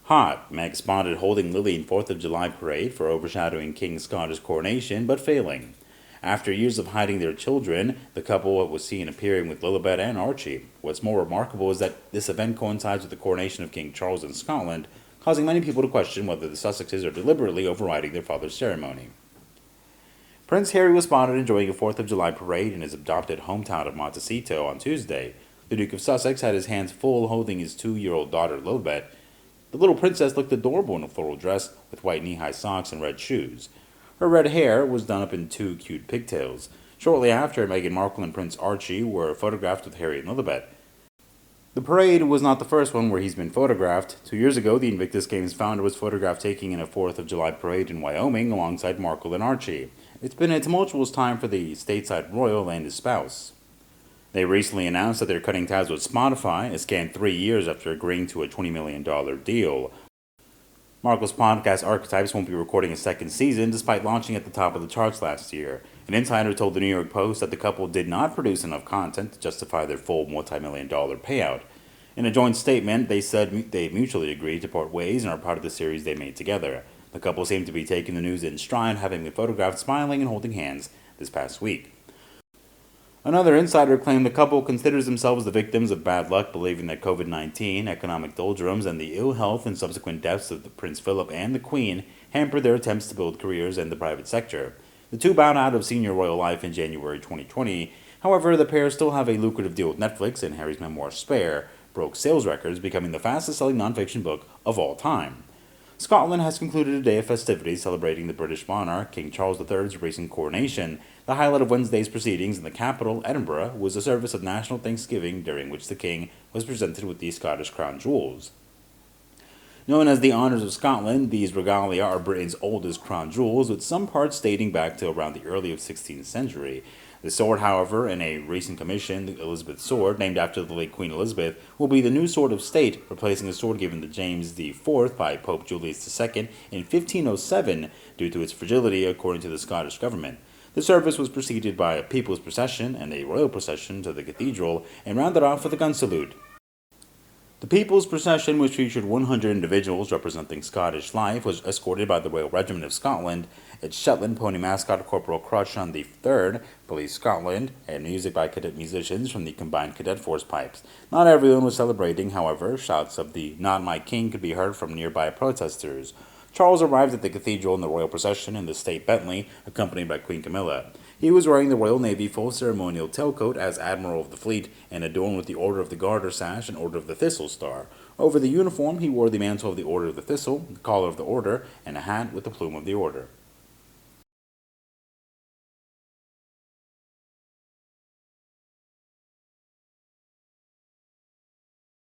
Hot, Meg spotted holding Lili in 4th of July parade for overshadowing King's Scottish coronation, but failing. After years of hiding their children, the couple was seen appearing with Lilibet and Archie. What's more remarkable is that this event coincides with the coronation of King Charles in Scotland, causing many people to question whether the Sussexes are deliberately overriding their father's ceremony. Prince Harry was spotted enjoying a 4th of July parade in his adopted hometown of Montecito on Tuesday. The Duke of Sussex had his hands full holding his 2-year-old daughter Lilibet. The little princess looked adorable in a floral dress with white knee-high socks and red shoes. Her red hair was done up in 2 cute pigtails. Shortly after, Meghan Markle and Prince Archie were photographed with Harry and Lilibet. The parade was not the first one where he's been photographed. 2 years ago, the Invictus Games founder was photographed taking in a 4th of July parade in Wyoming alongside Markle and Archie. It's been a tumultuous time for the stateside royal and his spouse. They recently announced that they're cutting ties with Spotify, a scant 3 years after agreeing to a $20 million deal. Markle's podcast Archetypes won't be recording a second season, despite launching at the top of the charts last year. An insider told the New York Post that the couple did not produce enough content to justify their full multi-million-dollar payout. In a joint statement, they said they mutually agreed to part ways and are proud of the series they made together. The couple seemed to be taking the news in stride, having been photographed smiling and holding hands this past week. Another insider claimed the couple considers themselves the victims of bad luck, believing that COVID-19, economic doldrums, and the ill health and subsequent deaths of Prince Philip and the Queen hampered their attempts to build careers in the private sector. The two bowed out of senior royal life in January 2020. However, the pair still have a lucrative deal with Netflix, and Harry's memoir Spare broke sales records, becoming the fastest-selling nonfiction book of all time. Scotland has concluded a day of festivities celebrating the British monarch, King Charles III's recent coronation. The highlight of Wednesday's proceedings in the capital, Edinburgh, was a service of national thanksgiving during which the king was presented with the Scottish crown jewels. Known as the Honours of Scotland, these regalia are Britain's oldest crown jewels, with some parts dating back to around the early 16th century. The sword, however, in a recent commission, the Elizabeth Sword, named after the late Queen Elizabeth, will be the new sword of state, replacing the sword given to James IV by Pope Julius II in 1507 due to its fragility, according to the Scottish government. The service was preceded by a people's procession and a royal procession to the cathedral, and rounded off with a gun salute. The People's Procession, which featured 100 individuals representing Scottish life, was escorted by the Royal Regiment of Scotland, its Shetland pony mascot Corporal Crushon III, Police Scotland, and music by cadet musicians from the Combined Cadet Force Pipes. Not everyone was celebrating, however. Shouts of the "Not My King" could be heard from nearby protesters. Charles arrived at the cathedral in the royal procession in the state Bentley, accompanied by Queen Camilla. He was wearing the Royal Navy full ceremonial tailcoat as Admiral of the Fleet and adorned with the Order of the Garter sash and Order of the Thistle star. Over the uniform, he wore the mantle of the Order of the Thistle, the collar of the Order, and a hat with the plume of the Order.